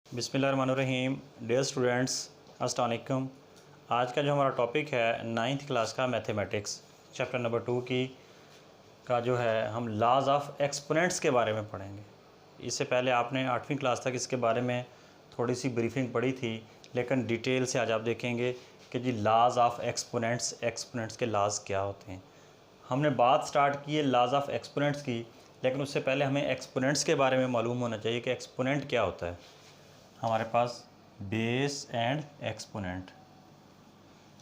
बिस्मिल्लाहिर्रहमानिर्रहीम। Dear students, अस्सलाम वालेकुम। आज का जो हमारा टॉपिक है 9th क्लास का मैथमेटिक्स चैप्टर नंबर 2 की का जो है हम लॉज ऑफ एक्सपोनेंट्स के बारे में पढ़ेंगे। इससे पहले आपने 8वीं क्लास तक इसके बारे में थोड़ी सी ब्रीफिंग पढ़ी थी, लेकिन डिटेल से आज आप देखेंगे कि जी लॉज ऑफ एक्सपोनेंट्स के लॉज क्या होते हैं। हमने बात स्टार्ट की है लॉज ऑफ एक्सपोनेंट्स की, लेकिन उससे पहले हमें एक्सपोनेंट्स के बारे में मालूम होना चाहिए कि एक्सपोनेंट क्या होता है। हमारे पास बेस एंड एक्सपोनेंट।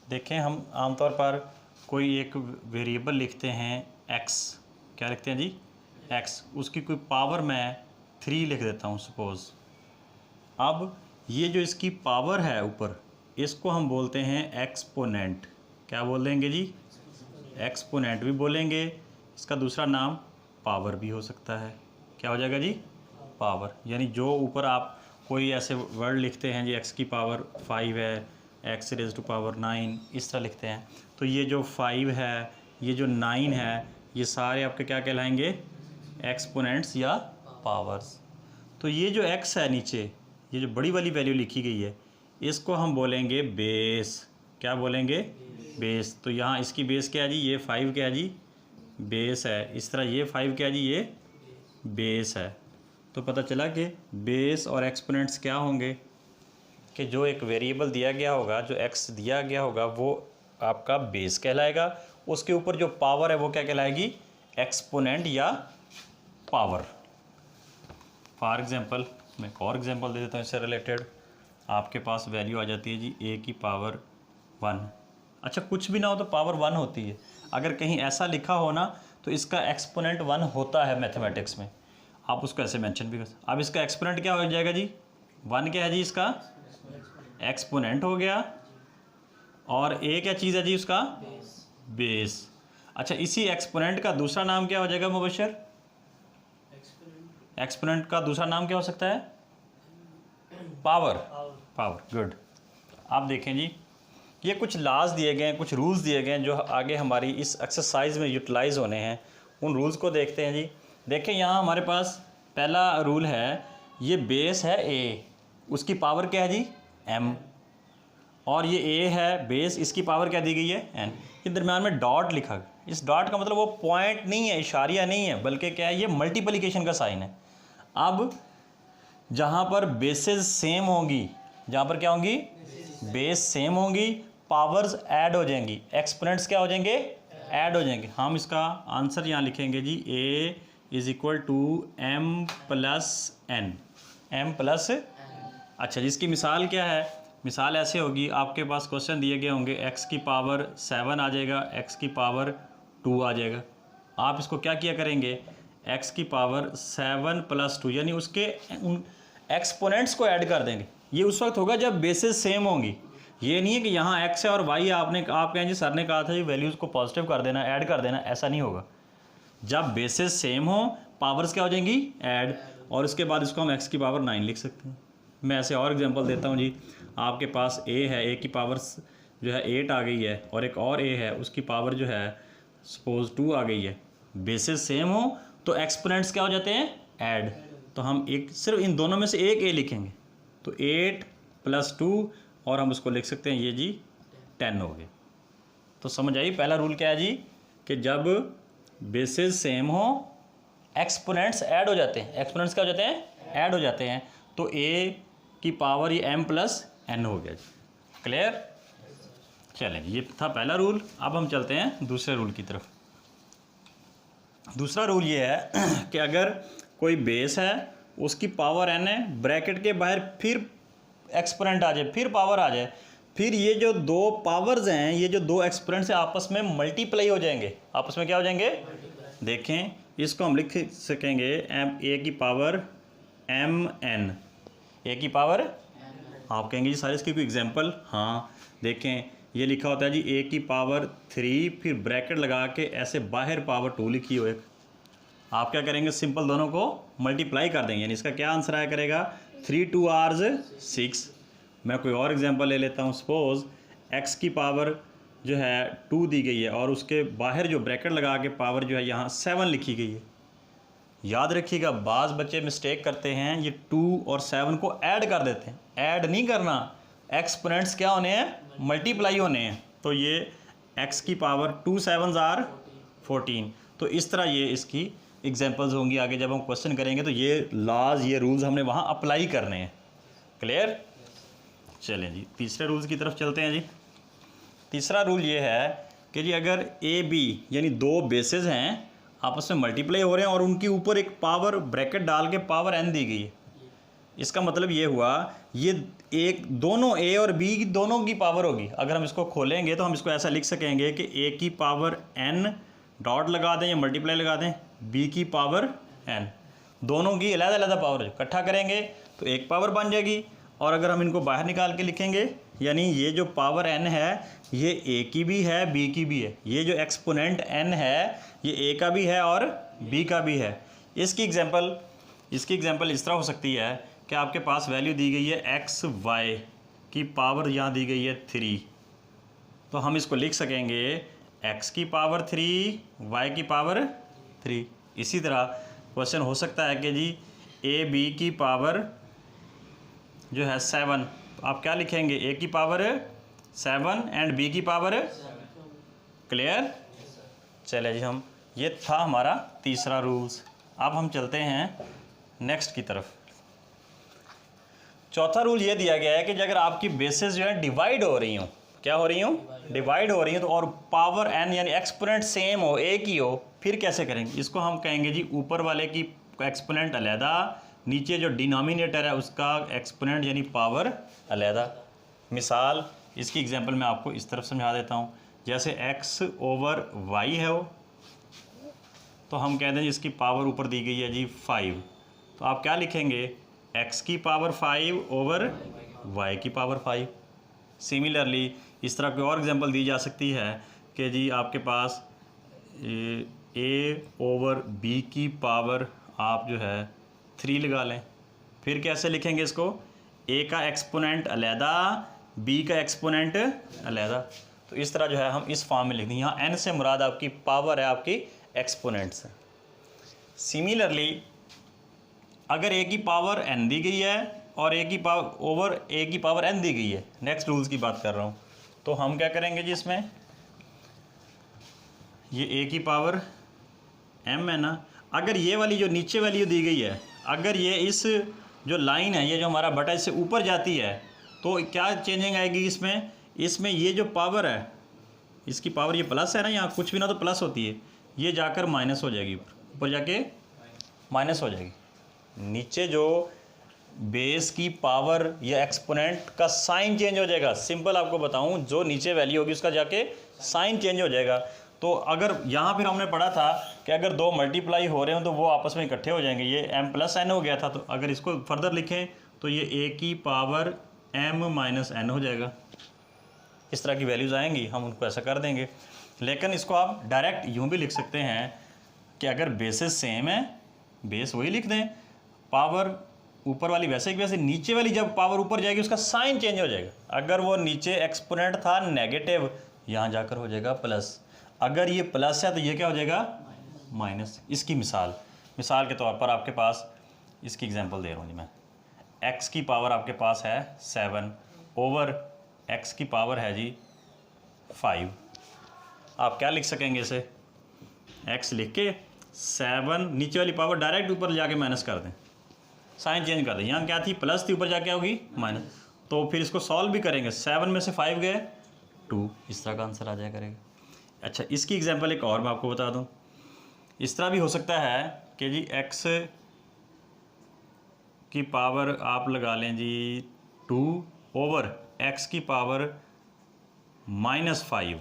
देखें, हम आमतौर पर कोई एक वेरिएबल लिखते हैं x, क्या लिखते हैं जी x, उसकी कोई पावर मैं 3 लिख देता हूँ सपोज़। अब ये जो इसकी पावर है ऊपर, इसको हम बोलते हैं एक्सपोनेंट। क्या बोल देंगे जी? एक्सपोनेंट भी बोलेंगे। इसका दूसरा नाम पावर भी हो सकता है। क्या हो जाएगा जी? पावर। यानी जो ऊपर आप कोई ऐसे वर्ड लिखते हैं जी x की पावर 5 है, x रेज़ टू पावर 9, इस तरह लिखते हैं, तो ये जो 5 है, ये जो 9 है, ये सारे आपके क्या कहलाएंगे? एक्सपोनेंट्स या पावर्स। तो ये जो x है नीचे, ये जो बड़ी वाली वैल्यू लिखी गई है, इसको हम बोलेंगे बेस। क्या बोलेंगे? बेस। तो यहाँ इसकी बेस क्या है जी? ये 5 क्या है जी? बेस है। इस तरह ये 5 क्या है जी? ये बेस है। तो पता चला कि बेस और एक्सपोनेंट्स क्या होंगे कि जो एक वेरिएबल दिया गया होगा, जो x दिया गया होगा, वो आपका बेस कहलाएगा। उसके ऊपर जो पावर है वो क्या कहलाएगी? एक्सपोनेंट या पावर। फॉर एग्जांपल, मैं एक और एग्जांपल दे देता हूँ इससे रिलेटेड। आपके पास वैल्यू आ जाती है जी a की पावर 1। अच्छा, कुछ भी ना हो तो पावर 1 होती है। अगर कहीं ऐसा लिखा हो ना, तो इसका एक्सपोनेंट 1 होता है मैथमेटिक्स में, आप उसको ऐसे मेंशन भी कर सकते। अब इसका एक्सपोनेंट क्या हो जाएगा जी? 1 क्या है जी? इसका एक्सपोनेंट हो गया। और a क्या चीज़ है जी? उसका बेस। अच्छा, इसी एक्सपोनेंट का दूसरा नाम क्या हो जाएगा मुबशर? एक्सपोनेंट का दूसरा नाम क्या हो सकता है? पावर। Power, good. आप देखें जी, ये कुछ लॉज दिए गए हैं, कुछ रूल्स दिए गए हैं जो आगे हमारी इस एक्सरसाइज में यूटिलाइज होने हैं। उन रूल्स को देखते हैं जी। देखें, यहाँ हमारे पास पहला रूल है, ये बेस है a, उसकी पावर क्या है जी? m। और ये a है बेस, इसकी पावर क्या दी गई है? n। ये दरम्यान में डॉट लिखा गया। इस डॉट का मतलब वो पॉइंट नहीं है, इशारिया नहीं है, बल्कि क्या है? ये मल्टीप्लिकेशन का साइन है। अब जहाँ पर बेसेस सेम होंगी, जहाँ पर क्या होंगी? बेस सेम होंगी, पावर्स ऐड हो जाएंगी, एक्सपोनेंट्स क्या हो जाएंगे? ऐड हो जाएंगे। हम इसका आंसर यहाँ लिखेंगे जी, a is equal to m plus n। m plus. अच्छा जी, इसकी मिसाल क्या है? मिसाल ऐसे होगी, आपके पास क्वेश्चन दिए गए होंगे, x की पावर 7 आ जाएगा, x की पावर 2 आ जाएगा। आप इसको क्या किया करेंगे? x की पावर 7 प्लस 2, यानी उसके उन एक्सपोनेंट्स को ऐड कर देंगे। ये उस वक्त होगा जब बेसिस सेम होंगी। ये नहीं है कि यहाँ x है और y है, आप कहें जी सर ने कहा था जी वैल्यूज़ को पॉजिटिव कर देना, ऐड कर देना, ऐसा नहीं होगा। जब बेसिस सेम हो, पावर्स क्या हो जाएंगी? ऐड। और उसके बाद इसको हम x की पावर 9 लिख सकते हैं। मैं ऐसे और एग्जांपल देता हूँ जी। आपके पास a है, a की पावर जो है 8 आ गई है, और एक और a है, उसकी पावर जो है सपोज 2 आ गई है। बेसिस सेम हो तो एक्सपोनेंट्स क्या हो जाते हैं? ऐड। तो हम एक सिर्फ इन दोनों में से एक a लिखेंगे, तो 8 प्लस 2, और हम उसको लिख सकते हैं ये जी 10 हो गए। तो समझ आई पहला रूल क्या है जी? कि जब बेसिस सेम हो, एक्सपोनेंट्स ऐड हो जाते हैं। एक्सपोनेंट्स क्या हो जाते हैं? ऐड हो जाते हैं। तो a की पावर ये m प्लस n हो गया जी। क्लियर? चलें, ये था पहला रूल। अब हम चलते हैं दूसरे रूल की तरफ। दूसरा रूल ये है कि अगर कोई बेस है, उसकी पावर n है, ब्रैकेट के बाहर फिर एक्सपोनेंट आ जाए, फिर पावर आ जाए, फिर ये जो दो पावर्स हैं, ये जो दो एक्सपोनेंट से आपस में मल्टीप्लाई हो जाएंगे। आपस में क्या हो जाएंगे? देखें, इसको हम लिख सकेंगे a की पावर mn। a की पावर, आप कहेंगे जी सारे इसकी कोई एग्जांपल? हाँ, देखें, ये लिखा होता है जी a की पावर 3, फिर ब्रैकेट लगा के ऐसे बाहर पावर 2 लिखी हो एक। आप क्या करेंगे? सिंपल दोनों को मल्टीप्लाई कर देंगे, यानी इसका क्या आंसर आया करेगा? 3 2 आर्स 6। मैं कोई और एग्जांपल ले लेता हूँ। सपोज़ x की पावर जो है 2 दी गई है, और उसके बाहर जो ब्रैकेट लगा के पावर जो है यहाँ 7 लिखी गई है। याद रखिएगा, बाज़ बच्चे मिस्टेक करते हैं, ये 2 और 7 को ऐड कर देते हैं। ऐड नहीं करना, एक्सपोनेंट्स क्या होने हैं, मल्टीप्लाई होने हैं। तो ये x की पावर 2 7s आर 14। तो इस तरह ये इसकी एग्जांपल्स होंगी। आगे जब हम क्वेश्चन करेंगे तो ये लॉज, ये रूल्स हमने वहाँ अप्लाई करने हैं। क्लियर? चलें जी, तीसरे रूल्स की तरफ चलते हैं जी। तीसरा रूल ये है कि जी अगर ए बी यानी दो बेसेस हैं, आपस में मल्टीप्लाई हो रहे हैं और उनके ऊपर एक पावर ब्रैकेट डाल के पावर n दी गई है, इसका मतलब ये हुआ ये एक दोनों ए और बी की दोनों की पावर होगी। अगर हम इसको खोलेंगे तो हम इसको ऐसा लिख सकेंगे कि ए की पावर n डॉट लगा दें या मल्टीप्लाई लगा दें बी की पावर n, दोनों की अलग-अलग पावर है, इकट्ठा करेंगे तो एक पावर बन जाएगी। और अगर हम इनको बाहर निकाल के लिखेंगे, यानी ये जो पावर n है ये a की भी है b की भी है, ये जो एक्सपोनेंट n है ये a का भी है और b का भी है। इसकी एग्जांपल इस तरह हो सकती है कि आपके पास वैल्यू दी गई है x y की पावर यहाँ दी गई है 3, तो हम इसको लिख सकेंगे x की पावर 3 y की पावर 3। इसी तरह क्वेश्चन हो सकता है कि जी a b की पावर जो है 7, आप क्या लिखेंगे, a की पावर 7 एंड b की पावर। क्लियर? चले जी, हम ये था हमारा तीसरा रूल्स। अब हम चलते हैं नेक्स्ट की तरफ। चौथा रूल ये दिया गया है कि अगर आपकी बेसिस जो है डिवाइड हो रही हो, क्या हो रही हो, डिवाइड हो रही हो, तो और पावर n यानी एक्सपोनेंट सेम हो, एक ही हो, फिर कैसे करेंगे? इसको हम कहेंगे जी ऊपर वाले की एक्सपोनेंट अलहदा, नीचे जो डिनोमिनेटर है उसका एक्सपोनेंट यानी पावर अलहदा। मिसाल, इसकी एग्जांपल मैं आपको इस तरफ समझा देता हूँ। जैसे x ओवर y है वो, तो हम कहते हैं इसकी पावर ऊपर दी गई है जी 5, तो आप क्या लिखेंगे, x की पावर 5 ओवर y की पावर 5। सिमिलरली इस तरह कोई और एग्जांपल दी जा सकती है कि जी आपके पास a ओवर b की पावर आप जो है 3 लगा लें। फिर कैसे लिखेंगे इसको, a का एक्सपोनेंट अलहदा, b का एक्सपोनेंट अलहदा। तो इस तरह जो है हम इस फॉर्म में लिख देंगे। यहाँ n से मुराद आपकी पावर है, आपकी एक्सपोनेंट्स है। सिमिलरली अगर a की पावर n दी गई है और a की पावर ओवर a की पावर n दी गई है, नेक्स्ट रूल्स की बात कर रहा हूँ, तो हम क्या करेंगे जी, इसमें ये a की पावर m है ना, अगर ये वाली जो नीचे वैल्यू दी गई है, अगर ये इस जो लाइन है, ये जो हमारा बटा इससे ऊपर जाती है, तो क्या चेंजिंग आएगी इसमें ये जो पावर है, इसकी पावर ये प्लस है ना, यहाँ कुछ भी ना तो प्लस होती है, ये जाकर माइनस हो जाएगी, ऊपर जाके माइनस हो जाएगी। नीचे जो बेस की पावर या एक्सपोनेंट का साइन चेंज हो जाएगा। सिंपल आपको बताऊं, जो नीचे वैल्यू होगी उसका जाके साइन चेंज हो जाएगा। तो अगर यहाँ फिर हमने पढ़ा था कि अगर दो मल्टीप्लाई हो रहे हो तो वो आपस में इकट्ठे हो जाएंगे, ये m प्लस n हो गया था, तो अगर इसको फर्दर लिखें तो ये a की पावर m माइनस n हो जाएगा। इस तरह की वैल्यूज़ आएंगी, हम उनको ऐसा कर देंगे। लेकिन इसको आप डायरेक्ट यूँ भी लिख सकते हैं कि अगर बेसिस सेम है, बेस वही लिख दें, पावर ऊपर वाली वैसे ही वैसे, नीचे वाली जब पावर ऊपर जाएगी उसका साइन चेंज हो जाएगा। अगर वो नीचे एक्सपोनेंट था नेगेटिव, यहाँ जाकर हो जाएगा प्लस, अगर ये प्लस है तो ये क्या हो जाएगा, माइनस। इसकी मिसाल के तौर पर आपके पास इसकी एग्जांपल दे रहा हूँ जी मैं। x की पावर आपके पास है 7 ओवर x की पावर है जी 5। आप क्या लिख सकेंगे इसे, x लिख के 7 नीचे वाली पावर डायरेक्ट ऊपर जाके माइनस कर दें, साइन चेंज कर दें। यहाँ क्या थी, प्लस थी, ऊपर जाके होगी माइनस। तो फिर इसको सॉल्व भी करेंगे, 7 में से 5 गए 2, इस तरह का आंसर आ जाया करेगा। अच्छा, इसकी एग्जांपल एक और मैं आपको बता दूं। इस तरह भी हो सकता है कि जी x की पावर आप लगा लें जी 2 ओवर x की पावर -5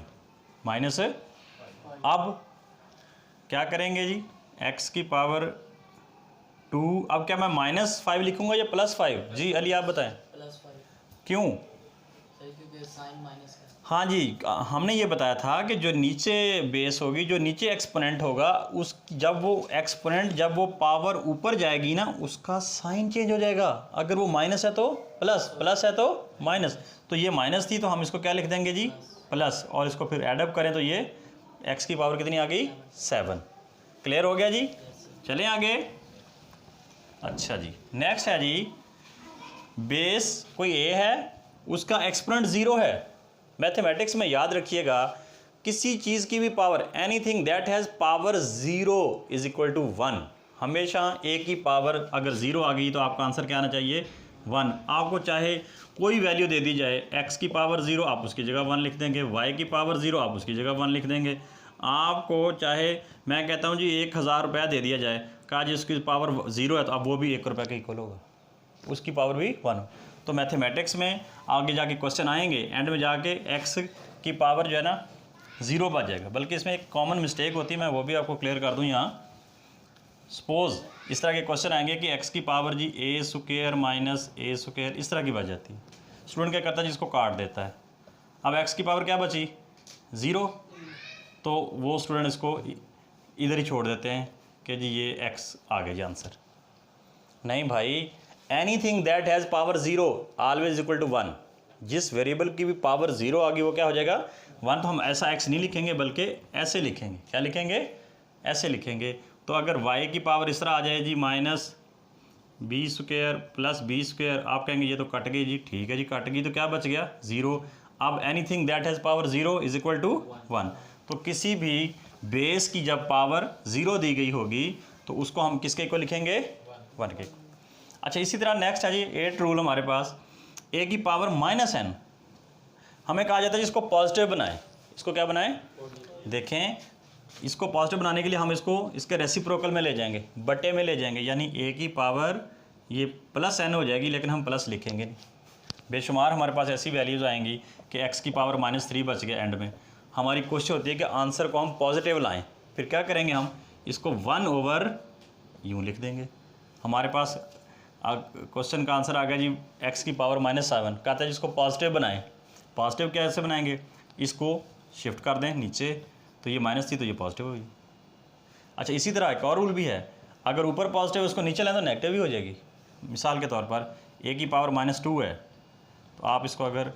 माइनस। अब क्या करेंगे जी, x की पावर 2, अब क्या मैं -5 लिखूंगा या +5? जी अली आप बताएं। +5। क्यों? क्योंकि साइन माइनस है। हाँ जी, हमने ये बताया था कि जो नीचे बेस होगी, जो नीचे एक्सपोनेंट होगा, उस जब वो पावर ऊपर जाएगी ना, उसका साइन चेंज हो जाएगा। अगर वो माइनस है तो प्लस, प्लस है तो माइनस। तो ये माइनस थी तो हम इसको क्या लिख देंगे जी, प्लस, और इसको फिर एडअप करें तो ये x की पावर कितनी आ गई, 7। क्लियर हो गया जी? चलें आगे। अच्छा जी, नेक्स्ट है जी, बेस कोई ए है, उसका एक्सपोनेंट 0 है। मैथमेटिक्स में याद रखिएगा, किसी चीज़ की भी power, anything that has power 0 is equal to 1। हमेशा ए की पावर अगर 0 आ गई तो आपका आंसर क्या आना चाहिए, 1। आपको चाहे कोई वैल्यू दे दी जाए, x की पावर 0 आप उसकी जगह 1 लिख देंगे, y की पावर 0 आप उसकी जगह 1 लिख देंगे। आपको चाहे मैं कहता हूँ जी 1000 रुपया दे दिया जाए, कहा जी उसकी पावर 0 है, तो अब वो भी 1 रुपये का इक्वल होगा, उसकी पावर भी 1। तो मैथमेटिक्स में आगे जाके क्वेश्चन आएंगे, एंड में जाके x की पावर जो है ना 0 बच जाएगा। बल्कि इसमें एक कॉमन मिस्टेक होती है, मैं वो भी आपको क्लियर कर दूँ यहाँ। सपोज इस तरह के क्वेश्चन आएंगे कि x की पावर जी a square minus a square, इस तरह की बच जाती है। स्टूडेंट क्या करता है, जिसको काट देता है। अब x की पावर क्या बची, 0, तो वो स्टूडेंट इसको इधर ही छोड़ देते हैं कि जी ये x आ गया जी आंसर। नहीं भाई, anything that has power 0 always equal to 1। जिस वेरिएबल की भी पावर 0 आ गई वो क्या हो जाएगा, 1। तो हम ऐसा x नहीं लिखेंगे बल्कि ऐसे लिखेंगे। क्या लिखेंगे, ऐसे लिखेंगे। तो अगर y की पावर इस तरह आ जाए जी minus B square plus B square, आप कहेंगे ये तो कट गई जी, ठीक है जी कट गई, तो क्या बच गया 0। अब anything that has power 0 is equal to 1। तो किसी भी बेस की जब पावर 0 दी गई होगी तो उसको हम किसके इक्वल लिखेंगे, 1 के। अच्छा, इसी तरह नेक्स्ट है जी 8 रूल हमारे पास, a की पावर -n हमें कहा जाता है जिसको पॉजिटिव बनाएं। इसको क्या बनाएं, देखें इसको पॉजिटिव बनाने के लिए हम इसको इसके रेसिप्रोकल में ले जाएंगे, बटे में ले जाएंगे, यानी a की पावर ये +n हो जाएगी, लेकिन हम प्लस लिखेंगे नहीं। बेशुमार हमारे पास ऐसी वैल्यूज़ आएंगी कि x की पावर -3 बच गया एंड में। हमारी कोशिश होती है कि आंसर को हम पॉजिटिव लाएं। फिर क्या करेंगे, हम इसको 1 यूँ लिख देंगे। हमारे पास क्वेश्चन का आंसर आ गया जी x की पावर -7। कहता है जिसको पॉजिटिव बनाएं। पॉजिटिव कैसे बनाएंगे, इसको शिफ्ट कर दें नीचे, तो ये माइनस थी तो ये पॉजिटिव होगी। अच्छा, इसी तरह एक और रूल भी है, अगर ऊपर पॉजिटिव उसको नीचे लें तो नेगेटिव भी हो जाएगी। मिसाल के तौर पर a की पावर -2 है, तो आप इसको अगर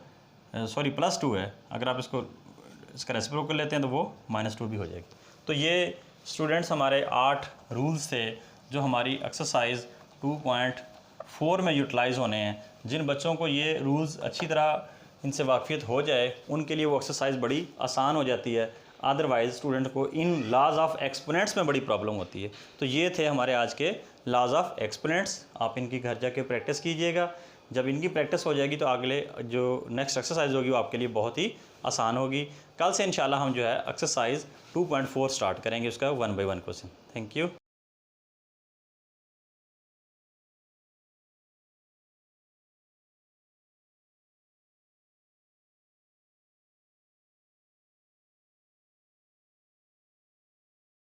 +2 है, अगर आप इसका रेसिप्रोकल लेते हैं तो वो -2 भी हो जाएगी। तो ये स्टूडेंट्स हमारे 8 रूल्स थे जो हमारी एक्सरसाइज 2.4 में यूटिलाइज़ होने हैं। जिन बच्चों को ये रूल्स अच्छी तरह इनसे वाकफियत हो जाए उनके लिए वो एक्सरसाइज बड़ी आसान हो जाती है। अदरवाइज़ स्टूडेंट को इन लॉज ऑफ एक्सपोनेंट्स में बड़ी प्रॉब्लम होती है। तो ये थे हमारे आज के लॉज ऑफ एक्सपोनेंट्स। आप इनकी घर जाके प्रैक्टिस कीजिएगा। जब इनकी प्रैक्टिस हो जाएगी तो अगले जो नेक्स्ट एक्सरसाइज होगी वो आपके लिए बहुत ही आसान होगी। कल से इंशाल्लाह हम जो है एक्सरसाइज 2.4 स्टार्ट करेंगे, उसका 1 बाय 1 क्वेश्चन। Thank you.